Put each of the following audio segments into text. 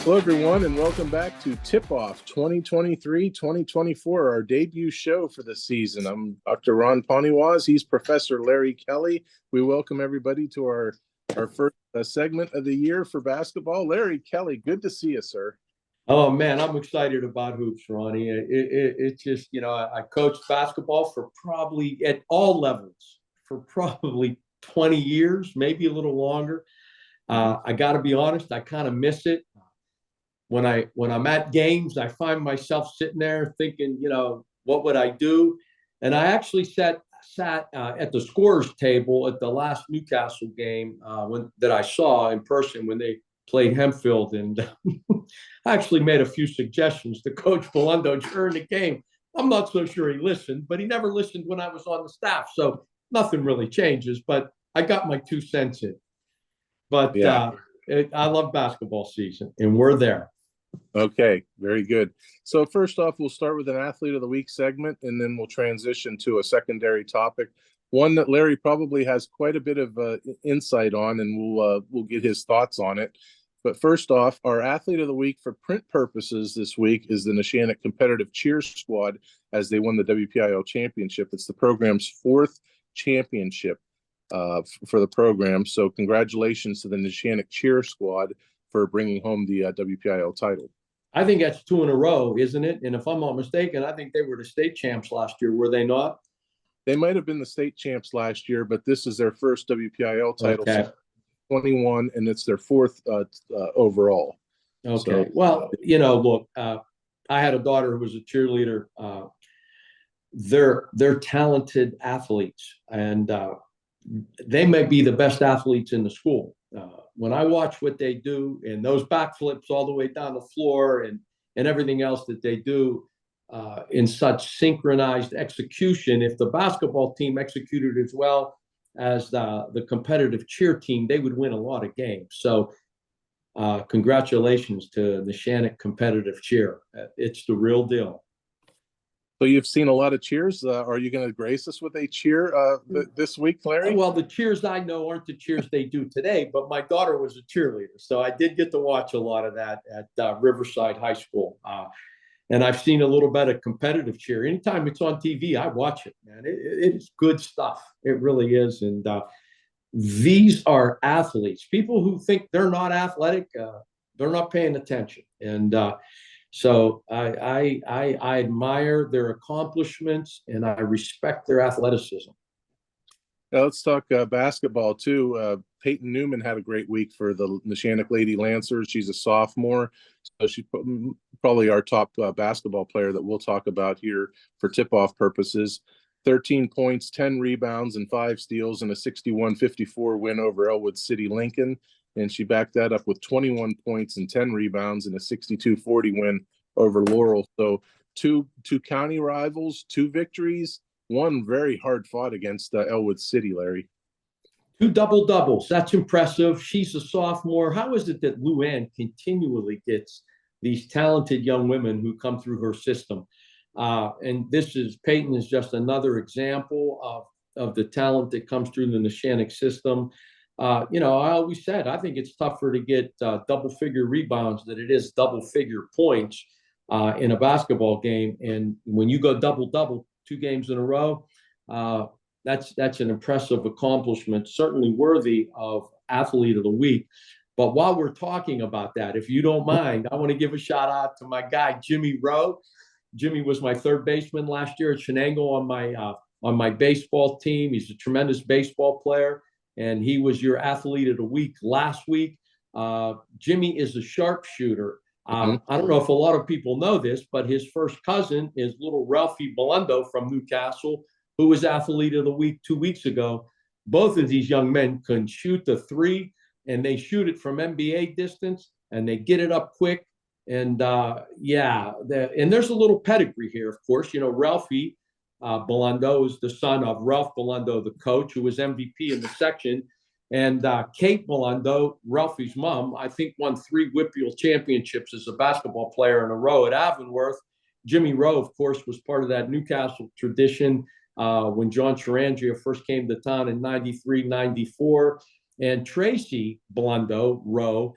Hello, everyone, and welcome back to Tipoff 2023-2024, our debut show for the season. I'm Dr. Ron Poniwaz. He's Professor Larry Kelly. We welcome everybody to our first segment of the year for basketball. Larry Kelly, good to see you, sir. Oh, man, I'm excited about hoops, Ronnie. It's just, I coached basketball for probably at all levels for probably 20 years, maybe a little longer. I got to be honest, I kind of miss it. When I'm at games, I find myself sitting there thinking, what would I do? And I actually sat at the scorer's table at the last Newcastle game that I saw in person when they played Hempfield, and I actually made a few suggestions to Coach Belundo during the game. I'm not so sure he listened, but he never listened when I was on the staff, so nothing really changes. But I got my 2 cents in. But yeah. I love basketball season, and we're there. Okay, very good. So first off, we'll start with an Athlete of the Week segment, and then we'll transition to a secondary topic, one that Larry probably has quite a bit of insight on, and we'll get his thoughts on it. But first off, our Athlete of the Week for print purposes this week is the Neshannock Competitive Cheer Squad, as they won the WPIL championship. It's the program's 4th championship for the program. So congratulations to the Neshannock Cheer Squad for bringing home the WPIL title. I think that's 2 in a row, isn't it? And if I'm not mistaken, I think they were the state champs last year, were they not? They might have been the state champs last year, but this is their first WPIL title. Okay. So 21, and it's their 4th overall. Okay. So, well, look, I had a daughter who was a cheerleader. They're talented athletes, and they may be the best athletes in the school. When I watch what they do and those backflips all the way down the floor and everything else that they do in such synchronized execution, if the basketball team executed as well as the competitive cheer team, they would win a lot of games. So congratulations to the Neshannock Competitive Cheer. It's the real deal. So you've seen a lot of cheers. Are you going to grace us with a cheer this week, Larry? Well, the cheers I know aren't the cheers they do today, but my daughter was a cheerleader, so I did get to watch a lot of that at Riverside High School. And I've seen a little bit of competitive cheer. Anytime it's on TV, I watch it, man. It is good stuff. It really is. And these are athletes. People who think they're not athletic, they're not paying attention. And so I admire their accomplishments, and I respect their athleticism. Now let's talk basketball too. Peyton Newman had a great week for the Neshannock Lady Lancers. She's a sophomore, so she's probably our top basketball player that we'll talk about here for tip-off purposes. 13 points, 10 rebounds, and 5 steals in a 61-54 win over Elwood City Lincoln. And she backed that up with 21 points and 10 rebounds in a 62-40 win over Laurel. So two county rivals, 2 victories, one very hard fought against Elwood City, Larry. 2 double-doubles. That's impressive. She's a sophomore. How is it that Luann continually gets these talented young women who come through her system? And Peyton is just another example of the talent that comes through the Neshannock system. I always said, I think it's tougher to get double-figure rebounds than it is double-figure points in a basketball game. And when you go double-double 2 games in a row, that's an impressive accomplishment, certainly worthy of Athlete of the Week. But while we're talking about that, if you don't mind, I want to give a shout out to my guy, Jimmy Rowe. Jimmy was my 3rd baseman last year at Shenango on my baseball team. He's a tremendous baseball player, and he was your Athlete of the Week last week. Jimmy is a sharpshooter. I don't know if a lot of people know this, but his first cousin is little Ralphie Belundo from Newcastle, who was Athlete of the Week 2 weeks ago. Both of these young men can shoot the 3, and they shoot it from NBA distance, and they get it up quick. And and there's a little pedigree here, of course. Ralphie Belundo is the son of Ralph Belundo, the coach, who was MVP in the section. And Kate Belundo, Ralphie's mom, I think won 3 WPIAL championships as a basketball player in a row at Avonworth. Jimmy Rowe, of course, was part of that Newcastle tradition when John Charandria first came to town in 93, 94. And Tracy Belundo, Rowe,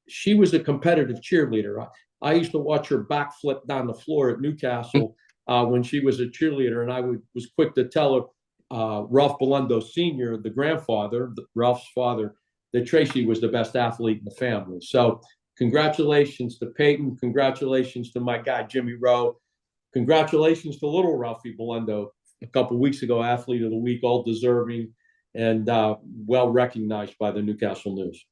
She was a competitive cheerleader. I used to watch her backflip down the floor at Newcastle when she was a cheerleader, and I was quick to tell her, Ralph Belundo Sr., the grandfather, Ralph's father, that Tracy was the best athlete in the family. So congratulations to Peyton. Congratulations to my guy, Jimmy Rowe. Congratulations to little Ralphie Belundo, a couple of weeks ago, Athlete of the Week, all deserving and well recognized by the Newcastle News.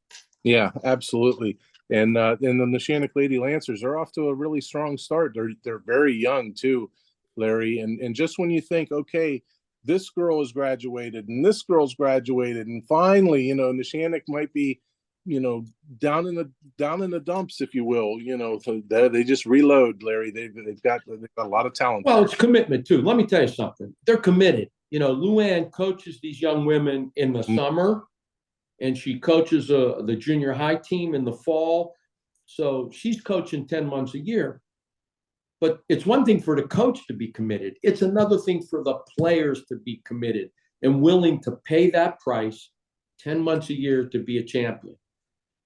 Yeah, absolutely. And the Neshannock Lady Lancers are off to a really strong start. They're very young too, Larry. And just when you think, okay, this girl has graduated and this girl's graduated, and finally, Neshannock might be, down in the dumps, if you will. So they just reload, Larry. They've got a lot of talent. Well, it's commitment too. Let me tell you something. They're committed. Luann coaches these young women in the summer, and she coaches the junior high team in the fall. So she's coaching 10 months a year. But it's one thing for the coach to be committed. It's another thing for the players to be committed and willing to pay that price 10 months a year to be a champion.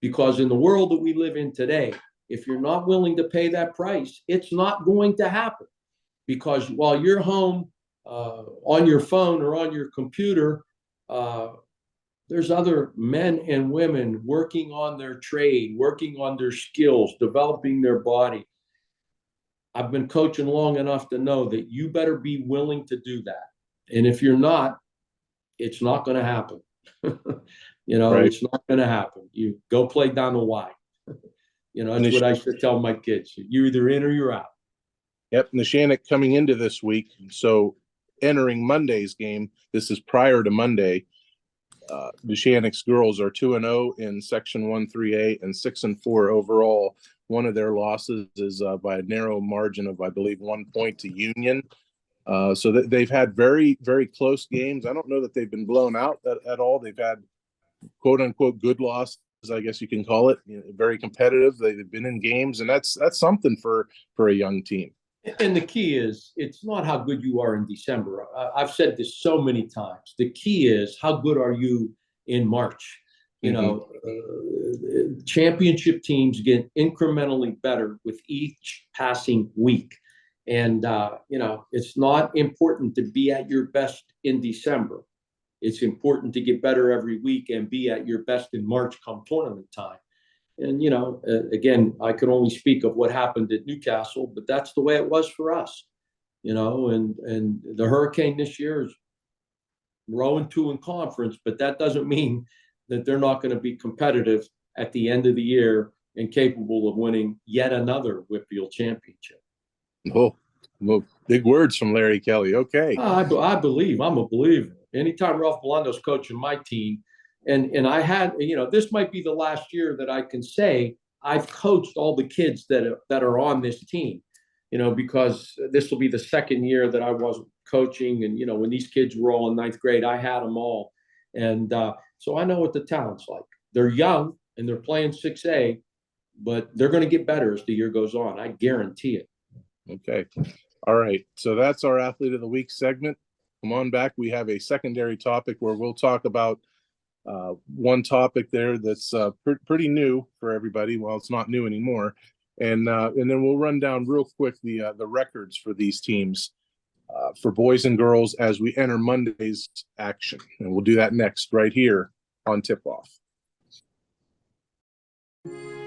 Because in the world that we live in today, if you're not willing to pay that price, it's not going to happen. Because while you're home on your phone or on your computer, there's other men and women working on their trade, working on their skills, developing their body. I've been coaching long enough to know that you better be willing to do that. And if you're not, it's not going to happen. Right. It's not going to happen. You go play down the Y. That's what I should tell my kids. You're either in or you're out. Yep. Neshannock coming into this week. So entering Monday's game, this is prior to Monday. Neshannock's girls are 2-0 in Section 1-3A and 6-4 overall. One of their losses is by a narrow margin of, I believe, 1 point to Union. So they've had very, very close games. I don't know that they've been blown out at all. They've had quote unquote good losses, I guess you can call it. Very competitive. They've been in games, and that's something for a young team. And the key is, it's not how good you are in December. I've said this so many times. The key is, how good are you in March? Championship teams get incrementally better with each passing week. And, it's not important to be at your best in December. It's important to get better every week and be at your best in March come tournament time. And, again, I could only speak of what happened at Newcastle, but that's the way it was for us, and the Hurricane this year is 0-2 in conference, but that doesn't mean that they're not going to be competitive at the end of the year and capable of winning yet another Whitfield championship. Oh, well, big words from Larry Kelly. Okay. I believe. I'm a believer. Anytime Ralph Belundo's coaching my team, and I had, this might be the last year that I can say I've coached all the kids that are on this team, because this will be the second year that I wasn't coaching. And, when these kids were all in ninth grade, I had them all. And so I know what the talent's like. They're young and they're playing 6A, but they're going to get better as the year goes on. I guarantee it. Okay. All right. So that's our Athlete of the Week segment. Come on back. We have a secondary topic where we'll talk about one topic there that's pretty new for everybody. Well, it's not new anymore. And then we'll run down real quick the records for these teams for boys and girls as we enter Monday's action. And we'll do that next right here on Tipoff.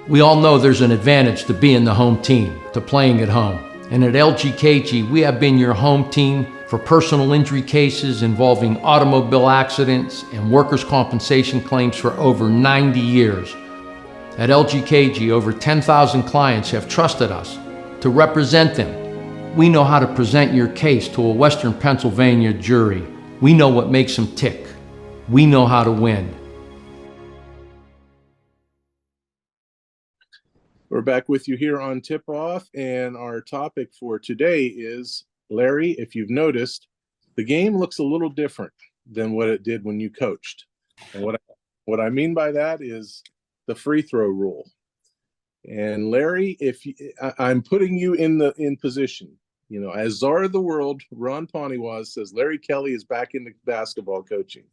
We all know there's an advantage to being the home team, to playing at home. And at LGKG, we have been your home team for personal injury cases involving automobile accidents and workers' compensation claims for over 90 years. At LGKG, over 10,000 clients have trusted us to represent them. We know how to present your case to a Western Pennsylvania jury. We know what makes them tick. We know how to win. We're back with you here on Tip Off, and our topic for today is, Larry, if you've noticed, the game looks a little different than what it did when you coached. And what I mean by that is the free throw rule. And Larry, I'm putting you in position, as czar of the world, Ron Poniwaz says Larry Kelly is back into basketball coaching.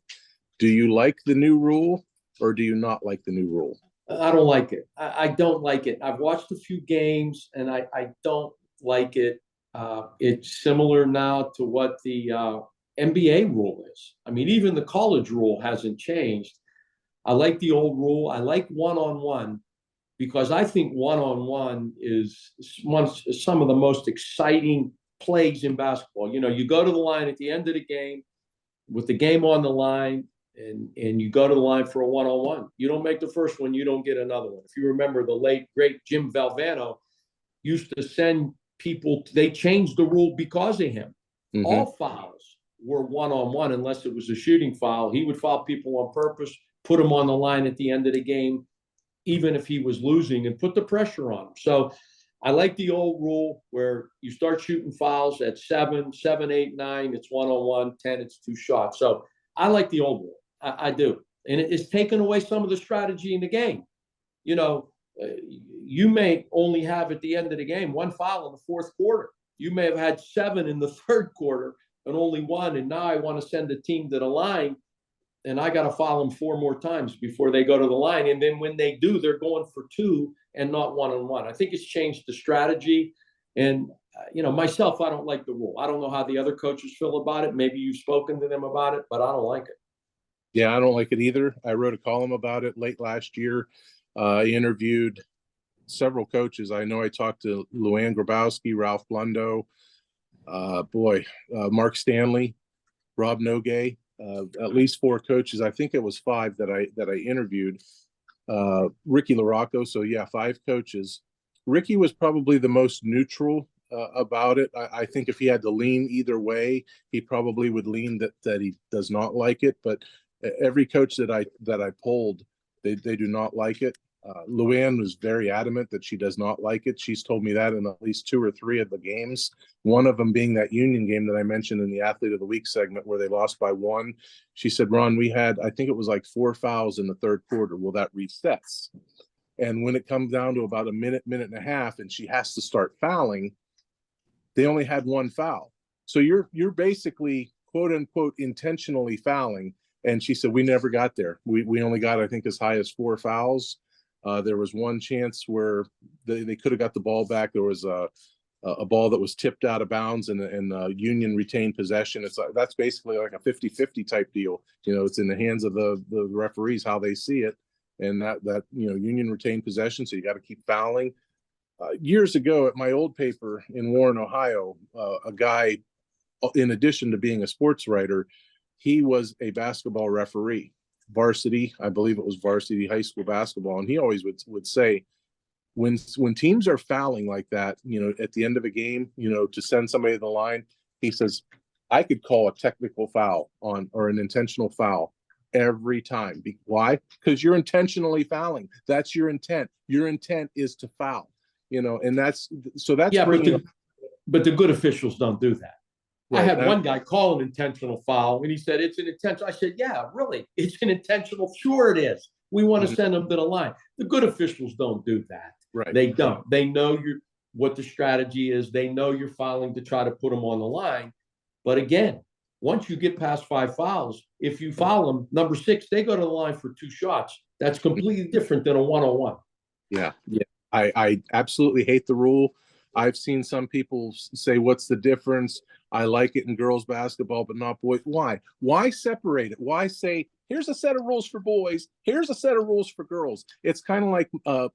Do you like the new rule, or do you not like the new rule? I don't like it. I don't like it. I've watched a few games and I don't like it. It's similar now to what the NBA rule is. I mean, even the college rule hasn't changed. I like the old rule. I like one-on-one because I think one-on-one is some of the most exciting plays in basketball. You know, you go to the line at the end of the game with the game on the line, and you go to the line for a one-on-one. You don't make the first one, you don't get another one. If you remember, the late, great Jim Valvano used to send people, they changed the rule because of him. Mm-hmm. All fouls were one-on-one unless it was a shooting foul. He would foul people on purpose, put them on the line at the end of the game, even if he was losing, and put the pressure on him. So I like the old rule where you start shooting fouls at 7, 8, 9, it's one-on-one, 10, it's 2 shots. So I like the old rule. I do. And it's taken away some of the strategy in the game. You know, you may only have at the end of the game 1 foul in the 4th quarter. You may have had 7 in the 3rd quarter and only 1. And now I want to send a team to the line and I got to foul them 4 more times before they go to the line. And then when they do, they're going for 2 and not 1-on-1. I think it's changed the strategy. And, you know, myself, I don't like the rule. I don't know how the other coaches feel about it. Maybe you've spoken to them about it, but I don't like it. Yeah, I don't like it either. I wrote a column about it late last year. I interviewed several coaches. I know I talked to Luann Grabowski, Ralph Blundo, Mark Stanley, Rob Nogay, at least 4 coaches. I think it was 5 that I interviewed. Ricky LaRocco. So yeah, 5 coaches. Ricky was probably the most neutral about it. I think if he had to lean either way, he probably would lean that he does not like it. But every coach that I polled, they do not like it. Luann was very adamant that she does not like it. She's told me that in at least 2 or 3 of the games. One of them being that Union game that I mentioned in the Athlete of the Week segment where they lost by 1. She said, Ron, we had, I think it was like 4 fouls in the 3rd quarter. Well, that resets. And when it comes down to about a minute and a half, and she has to start fouling, they only had 1 foul. So you're basically, quote unquote, intentionally fouling. And she said, we never got there. We only got, I think, as high as 4 fouls. There was one chance where they could have got the ball back. There was a ball that was tipped out of bounds and Union retained possession. That's basically like a 50-50 type deal. You know, it's in the hands of the referees how they see it. And that Union retained possession, so you got to keep fouling. Years ago at my old paper in Warren, Ohio, a guy, in addition to being a sports writer, he was a basketball referee, varsity. I believe it was varsity high school basketball. And he always would say, when teams are fouling like that, at the end of a game, to send somebody to the line, he says, I could call a technical foul or an intentional foul every time. Why? Because you're intentionally fouling. That's your intent. Your intent is to foul, and that's yeah, but the good officials don't do that. Right. I had one guy call an intentional foul, and he said, it's an intentional. I said, yeah, really, it's an intentional. Sure it is. We want to send them to the line. The good officials don't do that. Right. They don't. They know what the strategy is. They know you're fouling to try to put them on the line. But again, once you get past 5 fouls, if you foul them, number 6, they go to the line for 2 shots. That's completely different than a one-on-one. Yeah. I absolutely hate the rule. I've seen some people say, what's the difference? I like it in girls basketball, but not boys. Why? Why separate it? Why say, here's a set of rules for boys, here's a set of rules for girls? It's kind of like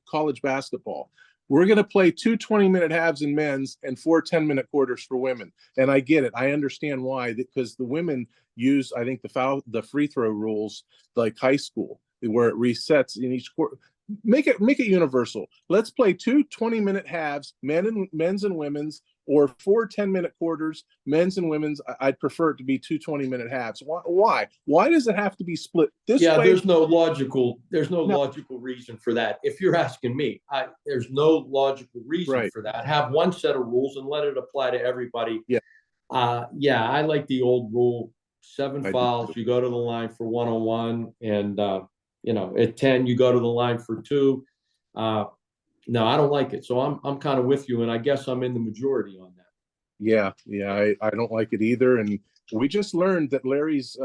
college basketball. We're going to play 2 20-minute halves in men's and 4 10-minute quarters for women. And I get it. I understand why, because the women use, I think, the free throw rules like high school, where it resets in each quarter. Make it universal. Let's play 2 20-minute halves, men's and women's, or 4 10-minute quarters, men's and women's. I'd prefer it to be 2 20-minute halves. Why? Why does it have to be split this way? There's no logical reason for that. If you're asking me, there's no logical reason for that. Have one set of rules and let it apply to everybody. Yeah. I like the old rule. 7 fouls, you go to the line for one-on-one, and at 10, you go to the line for 2. No, I don't like it. So I'm kind of with you, and I guess I'm in the majority on that. Yeah, I don't like it either. And we just learned that Larry's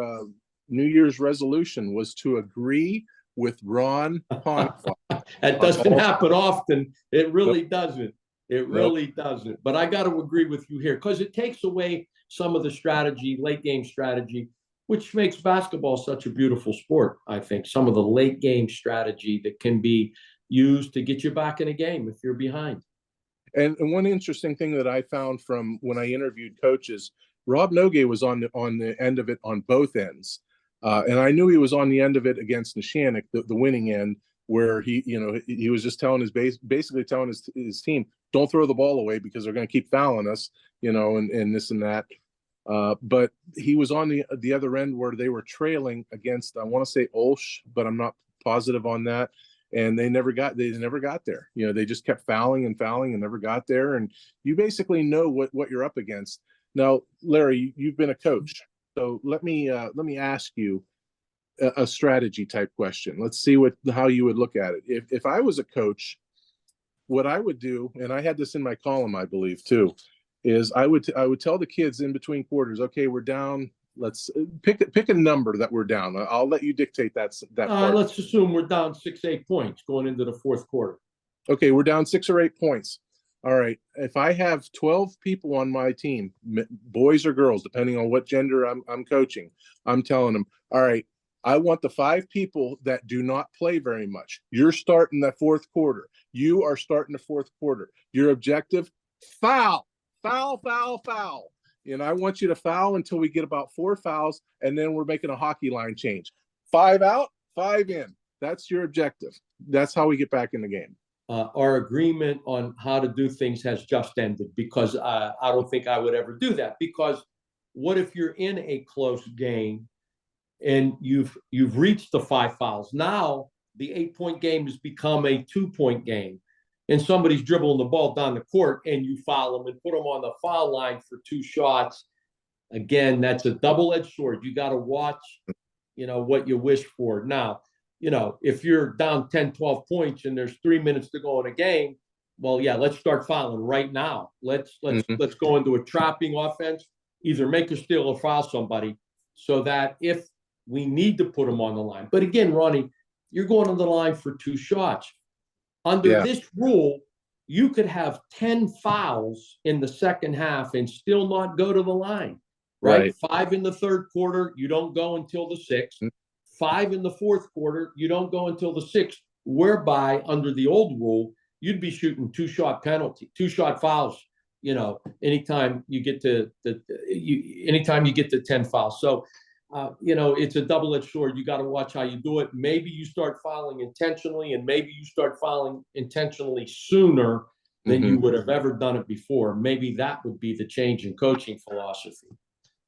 New Year's resolution was to agree with Ron Ponfly. That doesn't happen often. It really doesn't. It Nope. really doesn't. But I got to agree with you here because it takes away some of the strategy, late game strategy, which makes basketball such a beautiful sport. I think some of the late game strategy that can be used to get you back in a game if you're behind. And one interesting thing that I found from when I interviewed coaches, Rob Nogue was on the end of it on both ends. And I knew he was on the end of it against Neshannock, the winning end, where he was just telling basically telling his team, don't throw the ball away because they're going to keep fouling us, and this and that. But he was on the other end where they were trailing against, I want to say Olsh, but I'm not positive on that. And they never got there. They just kept fouling and never got there. And you basically know what you're up against. Now, Larry, you've been a coach, so let me ask you a strategy type question. Let's see how you would look at it. If I was a coach, what I would do, and I had this in my column, I believe too, is I would tell the kids in between quarters, okay, we're down. Let's pick a number that we're down. I'll let you dictate that part. Let's assume we're down 6-8 points going into the fourth quarter. Okay, we're down 6 or 8 points. All right. If I have 12 people on my team, boys or girls, depending on what gender I'm coaching, I'm telling them, all right, I want the 5 people that do not play very much. You're starting the fourth quarter. You are starting the fourth quarter. Your objective, foul. I want you to foul until we get about 4 fouls, and then we're making a hockey line change. 5 out, 5 in. That's your objective. That's how we get back in the game. Our agreement on how to do things has just ended because I don't think I would ever do that. Because what if you're in a close game and you've reached the 5 fouls? Now the 8-point game has become a 2-point game. And somebody's dribbling the ball down the court and you foul them and put them on the foul line for 2 shots. Again, that's a double-edged sword. You got to watch, what you wish for. Now, if you're down 10, 12 points and there's 3 minutes to go in a game, well, yeah, let's start fouling right now. Let's go into a trapping offense, either make a steal or foul somebody so that if we need to put them on the line. But again, Ronnie, you're going on the line for 2 shots. Under this rule, you could have 10 fouls in the second half and still not go to the line, right? 5 in the third quarter, you don't go until the 6th. 5 in the fourth quarter, you don't go until the 6th, whereby under the old rule, you'd be shooting 2-shot penalty, 2-shot fouls, anytime you get to 10 fouls. So, it's a double-edged sword. You got to watch how you do it. Maybe you start fouling intentionally, and maybe you start fouling intentionally sooner than you would have ever done it before. Maybe that would be the change in coaching philosophy.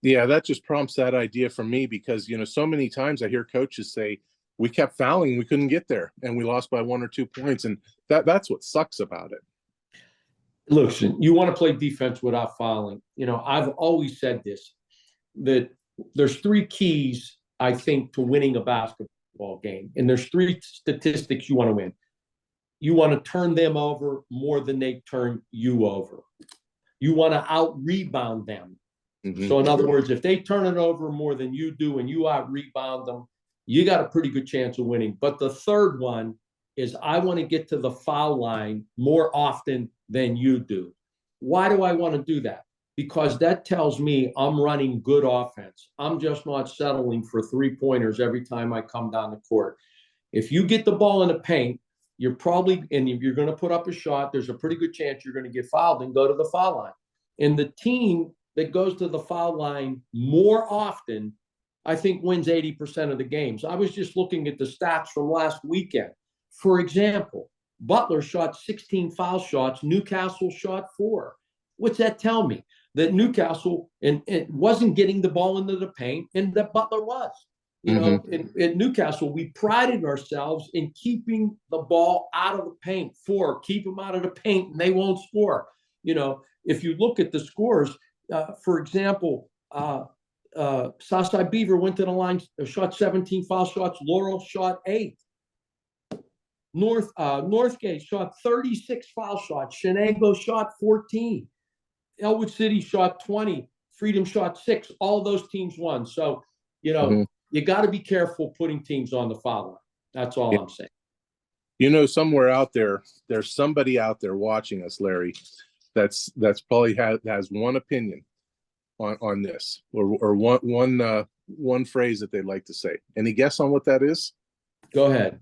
Yeah, that just prompts that idea for me because, so many times I hear coaches say, we kept fouling, we couldn't get there, and we lost by 1 or 2 points, and that's what sucks about it. Listen, you want to play defense without fouling. I've always said this, that there's 3 keys, I think, to winning a basketball game. And there's 3 statistics you want to win. You want to turn them over more than they turn you over. You want to out-rebound them. So in other words, if they turn it over more than you do and you out-rebound them, you got a pretty good chance of winning. But the third one is I want to get to the foul line more often than you do. Why do I want to do that? Because that tells me I'm running good offense. I'm just not settling for 3-pointers every time I come down the court. If you get the ball in the paint, you're probably, and if you're going to put up a shot, there's a pretty good chance you're going to get fouled and go to the foul line. And the team that goes to the foul line more often, I think, wins 80% of the games. I was just looking at the stats from last weekend. For example, Butler shot 16 foul shots. Newcastle shot 4. What's that tell me? That Newcastle and it wasn't getting the ball into the paint, and that Butler was. In Newcastle, we prided ourselves in keeping the ball out of the paint. Keep them out of the paint, and they won't score. If you look at the scores, for example, Southside Beaver went to the line, shot 17 foul shots. Laurel shot 8. Northgate shot 36 foul shots. Shenango shot 14. Elwood City shot 20. Freedom shot 6. All those teams won. So, you got to be careful putting teams on the foul line. That's all I'm saying. You know, somewhere out there, there's somebody out there watching us, Larry, that's probably has one opinion on this, or one phrase that they'd like to say. Any guess on what that is? Go ahead.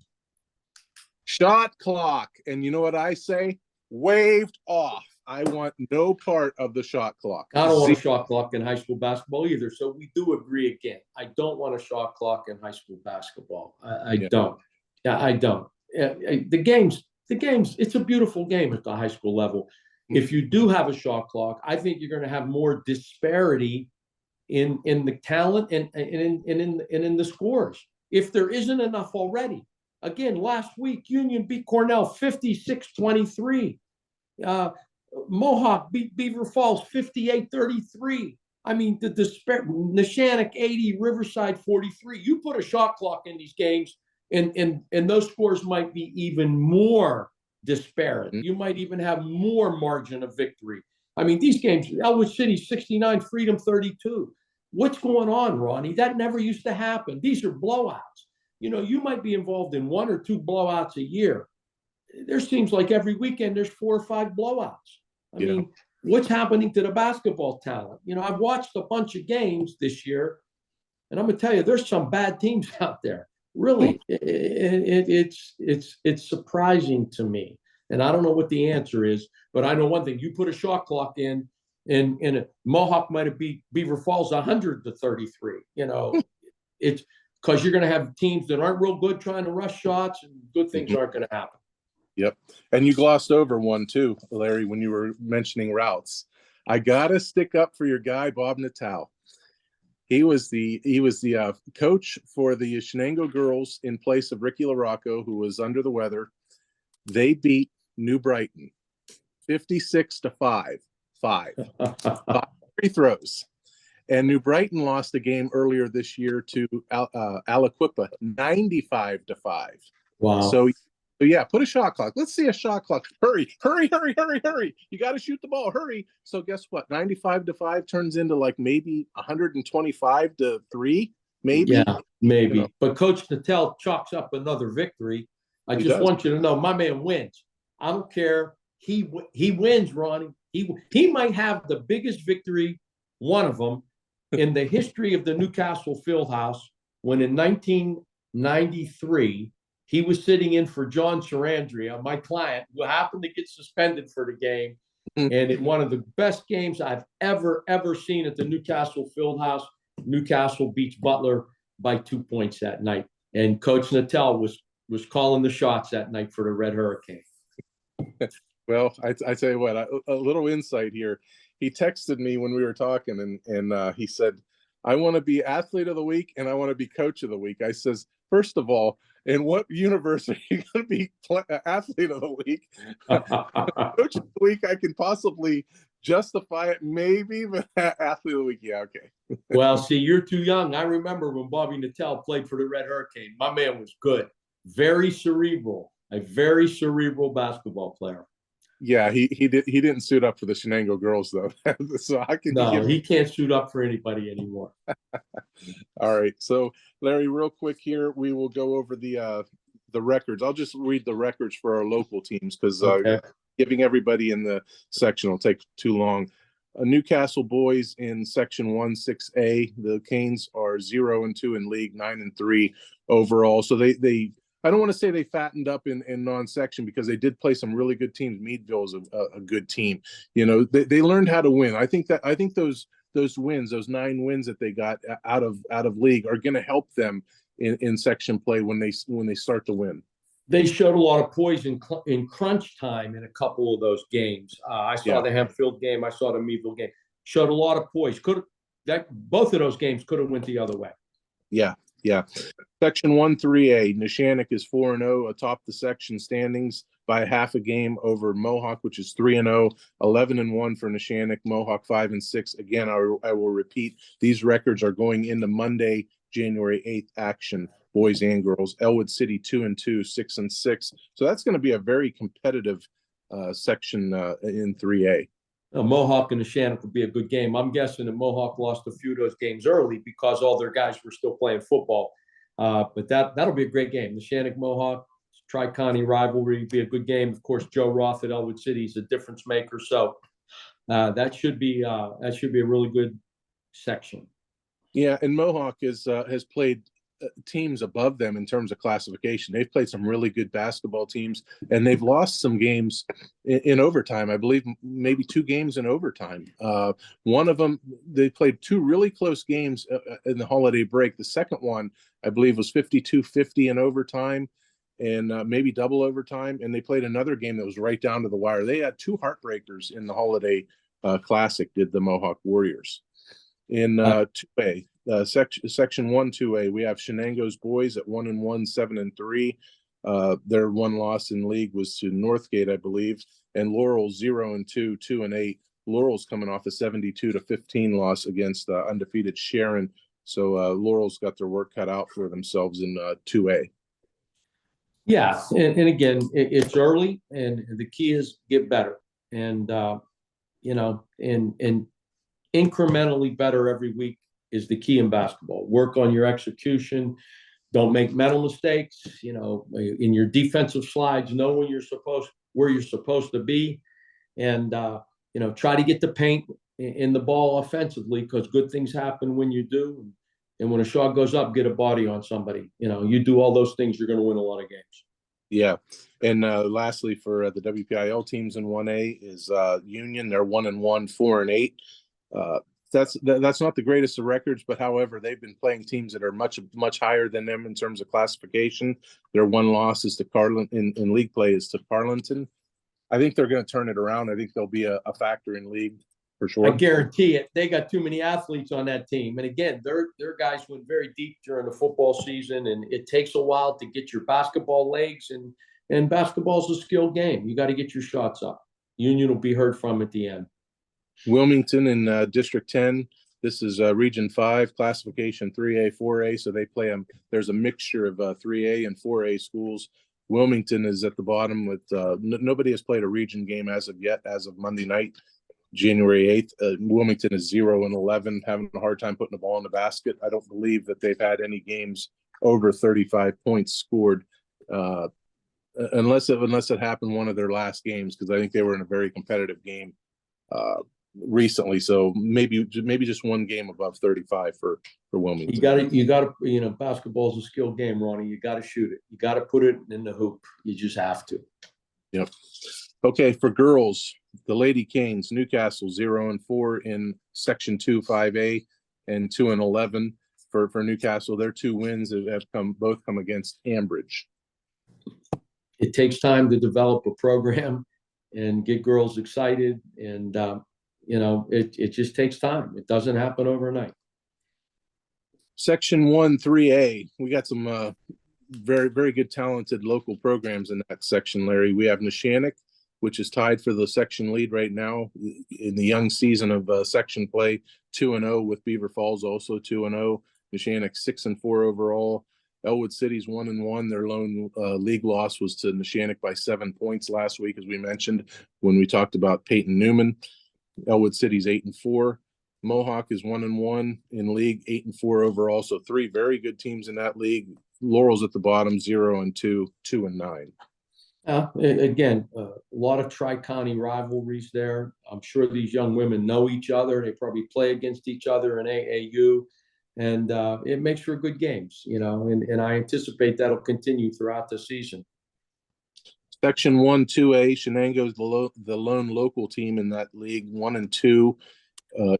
Shot clock. And you know what I say? Waved off. I want no part of the shot clock. I don't want a shot clock in high school basketball either. So we do agree again. I don't want a shot clock in high school basketball. I don't. Yeah, I don't. The games, it's a beautiful game at the high school level. If you do have a shot clock, I think you're going to have more disparity in the talent and in the scores, if there isn't enough already. Again, last week, Union beat Cornell 56-23. Mohawk beat Beaver Falls 58-33. I mean, the Neshannock 80, Riverside 43. You put a shot clock in these games, and those scores might be even more disparate. You might even have more margin of victory. I mean, these games, Elwood City 69, Freedom 32. What's going on, Ronnie? That never used to happen. These are blowouts. You know, you might be involved in 1 or 2 blowouts a year. There seems like every weekend there's 4 or 5 blowouts. I mean, what's happening to the basketball talent? You know, I've watched a bunch of games this year, and I'm going to tell you, there's some bad teams out there. Really, it's surprising to me, and I don't know what the answer is. But I know one thing: you put a shot clock in Mohawk might have beat Beaver Falls 100-33. You know, it's because you're going to have teams that aren't real good trying to rush shots, and good things aren't going to happen. Yep. And you glossed over one too, Larry, when you were mentioning routes. I gotta stick up for your guy, Bob Natal. He was the coach for the Shenango girls in place of Ricky LaRocco, who was under the weather. They beat New Brighton 56-5. 5 free throws. And New Brighton lost a game earlier this year to Aliquippa 95-5. Wow. So yeah, put a shot clock. Let's see a shot clock. Hurry. You got to shoot the ball. Hurry. So guess what? 95-5 turns into like maybe 125-3, maybe. Yeah, maybe. You know. But Coach Natal chalks up another victory. I just want you to know, my man wins. I don't care. He wins, Ronnie. He might have the biggest victory, one of them, in the history of the Newcastle Fieldhouse, when in 1993, he was sitting in for John Sarandria, my client, who happened to get suspended for the game. And in one of the best games I've ever seen at the Newcastle Fieldhouse, Newcastle beats Butler by 2 points that night. And Coach Natal was calling the shots that night for the Red Hurricane. Well, I tell you what, a little insight here. He texted me when we were talking, and he said, I want to be athlete of the week and I want to be coach of the week. I says, first of all, in what universe are you going to be athlete of the week? Coach of the week, I can possibly justify it, maybe, but athlete of the week, yeah, okay. Well, see, you're too young. I remember when Bobby Natal played for the Red Hurricane. My man was good, very cerebral, a very cerebral basketball player. Yeah, he didn't suit up for the Shenango girls though. So he can't suit up for anybody anymore. All right, so Larry, real quick here, we will go over the records. I'll just read the records for our local teams because giving everybody in the section will take too long. Newcastle boys in section 1-6A, the Canes are 0-2 in league, 9-3 overall. So they I don't want to say they fattened up in non-section because they did play some really good teams. Meadville is a good team. You know, they learned how to win. I think those wins, those 9 wins that they got out of league, are going to help them in section play when they start to win. They showed a lot of poise in crunch time in a couple of those games. I saw the Hempfield game. I saw the Meadville game. Showed a lot of poise. Both of those games could have went the other way. Yeah. Section 1-3A, Neshannock is 4-0 atop the section standings by half a game over Mohawk, which is 3-0, 11-1 for Neshannock, Mohawk 5-6. Again, I will repeat, these records are going into Monday, January 8th action, boys and girls. Elwood City 2-2, 6-6. So that's going to be a very competitive section in 3A. Mohawk and Neshannock would be a good game. I'm guessing that Mohawk lost a few of those games early because all their guys were still playing football. But that'll be a great game. The Shannick Mohawk Tri-County rivalry be a good game. Of course, Joe Roth at Elwood City is a difference maker. So that should be a really good section. Yeah, and Mohawk has played teams above them in terms of classification. They've played some really good basketball teams, and they've lost some games in overtime. I believe maybe 2 games in overtime. One of them, they played 2 really close games in the holiday break. The second one, I believe, was 52-50 in overtime, and maybe double overtime. And they played another game that was right down to the wire. They had 2 heartbreakers in the holiday classic, did the Mohawk Warriors. In 2A, section 1, 2A, we have Shenango's boys at 1-1, 7-3. Their one loss in league was to Northgate, I believe, and Laurel's 0-2, 2-8. Laurel's coming off a 72-15 loss against undefeated Sharon. So Laurel's got their work cut out for themselves in 2A. Yeah, and again, it's early, and the key is get better, and and incrementally better every week is the key in basketball. Work on your execution. Don't make mental mistakes. In your defensive slides, know where you're supposed to be, and try to get the paint in the ball offensively, because good things happen when you do. And when a shot goes up, get a body on somebody. You do all those things, you're going to win a lot of games. Yeah. And lastly, for the WPIL teams in 1A is Union. They're 1-1, 4-8. That's not the greatest of records, but however, they've been playing teams that are much higher than them in terms of classification. Their one loss is to Carlton in league play is to Carleton. I think they're going to turn it around. I think they'll be a factor in league for sure. I guarantee it. They got too many athletes on that team, and again, their guys went very deep during the football season, and it takes a while to get your basketball legs, and basketball's a skill game. You got to get your shots up. Union will be heard from at the end. Wilmington in District 10. This is Region 5, classification 3A, 4A. So they play them. There's a mixture of 3A and 4A schools. Wilmington is at the bottom with nobody has played a region game as of yet, as of Monday night, January 8th. Wilmington is 0-11, having a hard time putting the ball in the basket. I don't believe that they've had any games over 35 points scored, unless it happened one of their last games, because I think they were in a very competitive game recently. So maybe just one game above 35 for Wilmington. You got to basketball's a skill game, Ronnie. You got to shoot it. You got to put it in the hoop. You just have to. Yep. Okay, for girls, the Lady Canes, Newcastle 0-4 in Section 2, 5A, and 2-11 for Newcastle. Their 2 wins have both come against Ambridge. It takes time to develop a program and get girls excited, and it just takes time. It doesn't happen overnight. Section 1, 3A, we got some very, very good talented local programs in that section, Larry. We have Neshannock, which is tied for the section lead right now in the young season of section play, 2-0, with Beaver Falls also 2-0. Neshannock 6-4 overall. Elwood City's 1-1. Their lone league loss was to Neshannock by 7 points last week, as we mentioned when we talked about Peyton Newman. Elwood City's 8-4. Mohawk is 1-1 in league, 8-4 overall. So 3 very good teams in that league. Laurel's at the bottom, 0-2, 2-9. Again, a lot of tri-county rivalries there. I'm sure these young women know each other. They probably play against each other in AAU, and it makes for good games, and I anticipate that'll continue throughout the season. Section 1, 2A, Shenango's the lone local team in that league, 1-2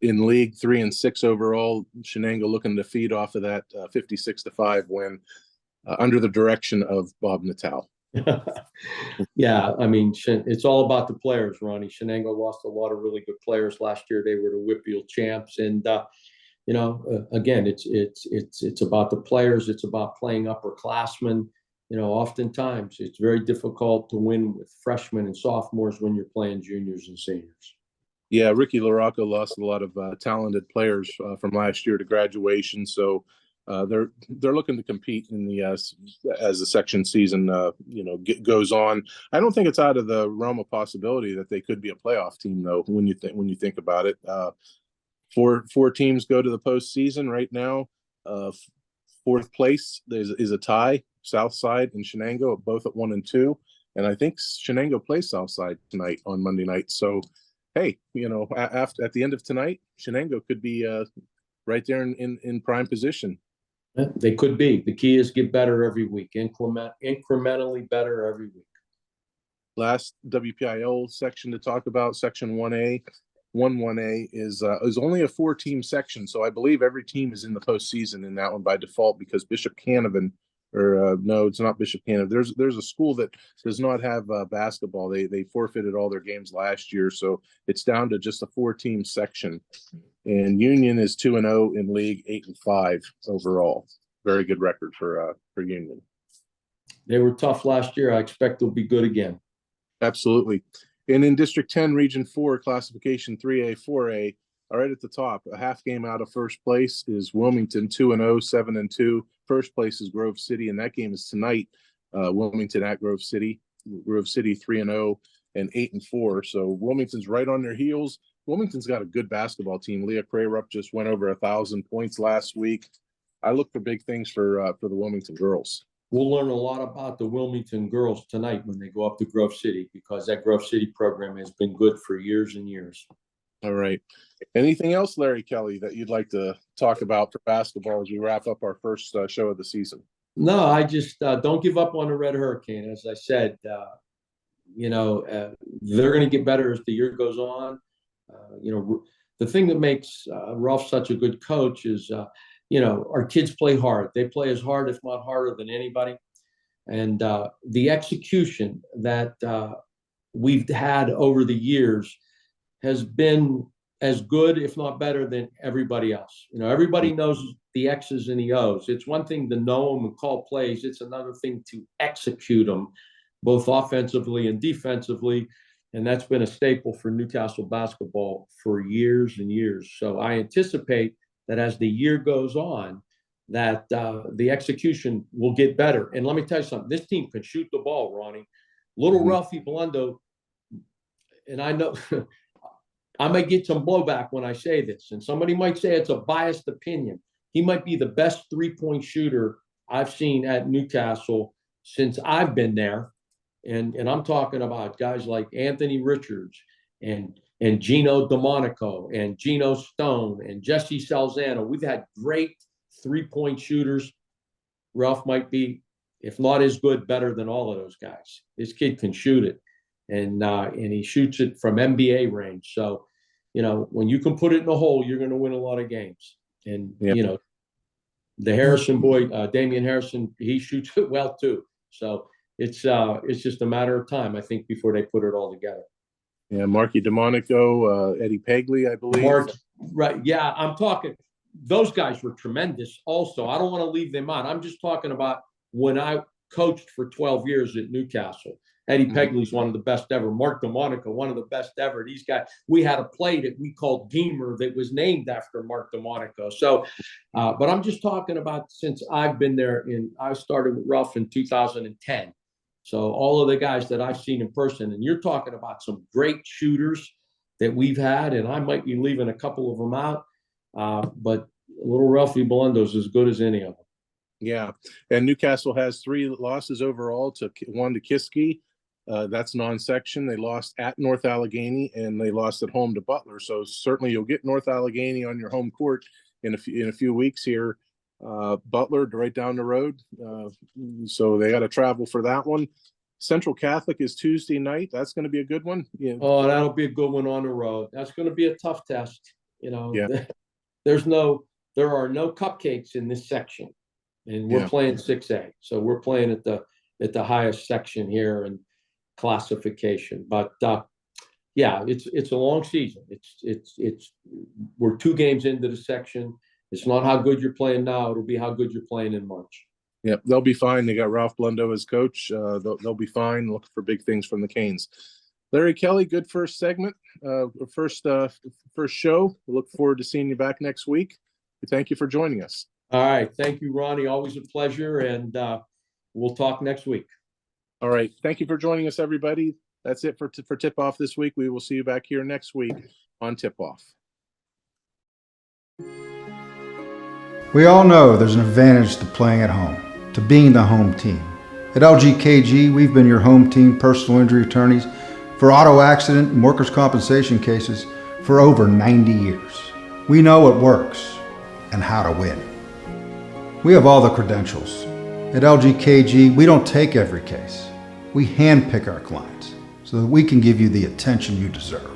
in league, 3-6 overall. Shenango looking to feed off of that 56-5 win under the direction of Bob Natal. Yeah, I mean, it's all about the players, Ronnie. Shenango lost a lot of really good players last year. They were the Whitfield champs, and again, it's about the players. It's about playing upperclassmen. Oftentimes it's very difficult to win with freshmen and sophomores when you're playing juniors and seniors. Yeah, Ricky LaRocca lost a lot of talented players from last year to graduation, so they're looking to compete in the as the section season goes on. I don't think it's out of the realm of possibility that they could be a playoff team, though. When you think about it, four teams go to the postseason right now. Fourth place is a tie, Southside and Shenango, both at 1 and 2. And I think Shenango plays Southside tonight on Monday night. So, hey, at the end of tonight, Shenango could be right there in prime position. They could be. The key is get better every week, incrementally better every week. Last WPIL section to talk about, Section 1A. 1A is only a 4-team section, so I believe every team is in the postseason in that one by default because Bishop Canavan, or no, it's not Bishop Canavan. There's a school that does not have basketball. They forfeited all their games last year, so it's down to just a 4-team section. And Union is 2-0 in league, 8-5 overall. Very good record for Union. They were tough last year. I expect they'll be good again. Absolutely. And in District 10, Region 4, Classification 3A, 4A, right at the top, a half game out of first place is Wilmington, 2-0, 7-2. First place is Grove City, and that game is tonight. Wilmington at Grove City. Grove City 3-0 and 8-4. So Wilmington's right on their heels. Wilmington's got a good basketball team. Leah Crarup just went over 1,000 points last week. I look for big things for the Wilmington girls. We'll learn a lot about the Wilmington girls tonight when they go up to Grove City, because that Grove City program has been good for years and years. All right. Anything else, Larry Kelly, that you'd like to talk about for basketball as we wrap up our first show of the season? No, I just don't give up on the Red Hurricane. As I said, they're going to get better as the year goes on. The thing that makes Ralph such a good coach is our kids play hard. They play as hard, if not harder, than anybody. And the execution that we've had over the years has been as good, if not better, than everybody else. Everybody knows the X's and the O's. It's one thing to know them and call plays. It's another thing to execute them, both offensively and defensively. And that's been a staple for Newcastle basketball for years and years. So I anticipate that as the year goes on, that the execution will get better. And let me tell you something, this team can shoot the ball, Ronnie. Little Ralphie Blundo, and I know I might get some blowback when I say this, and somebody might say it's a biased opinion. He might be the best three-point shooter I've seen at Newcastle since I've been there. And I'm talking about guys like Anthony Richards and Gino DeMonico and Gino Stone and Jesse Salzano. We've had great three-point shooters. Ralph might be, if not as good, better than all of those guys. This kid can shoot it, and he shoots it from NBA range. So, when you can put it in the hole, you're going to win a lot of games. And, the Harrison boy, Damian Harrison, he shoots it well too. So it's just a matter of time, I think, before they put it all together. Yeah, Marky DeMonico, Eddie Pegley, I believe. Right. Yeah, I'm talking. Those guys were tremendous also. I don't want to leave them out. I'm just talking about when I coached for 12 years at Newcastle. Eddie Pegley's one of the best ever. Mark DeMonico, one of the best ever. These guys, we had a play that we called Gamer that was named after Mark DeMonico. So, but I'm just talking about since I've been there. I started with Ralph in 2010. So all of the guys that I've seen in person, and you're talking about some great shooters that we've had, and I might be leaving a couple of them out, but little Ralphie Blundo's as good as any of them. Yeah, and Newcastle has 3 losses overall, one to Kiski. That's non-section. They lost at North Allegheny, and they lost at home to Butler. So certainly you'll get North Allegheny on your home court in a few weeks here. Butler right down the road, so they got to travel for that one. Central Catholic is Tuesday night. That's going to be a good one. Yeah. Oh, that'll be a good one on the road. That's going to be a tough test. Yeah. There are no cupcakes in this section, and we're playing 6A, so we're playing at the highest section here in classification. But it's a long season. We're 2 games into the section. It's not how good you're playing now. It'll be how good you're playing in March. Yeah, they'll be fine. They got Ralph Blundo as coach. They'll be fine. Look for big things from the Canes. Larry Kelly, good first segment, first show. We look forward to seeing you back next week. Thank you for joining us. All right. Thank you, Ronnie. Always a pleasure, and we'll talk next week. All right. Thank you for joining us, everybody. That's it for Tip-Off this week. We will see you back here next week on Tip-Off. We all know there's an advantage to playing at home, to being the home team. At LGKG, we've been your home team personal injury attorneys for auto accident and workers' compensation cases for over 90 years. We know what works and how to win. We have all the credentials. At LGKG, we don't take every case. We handpick our clients so that we can give you the attention you deserve.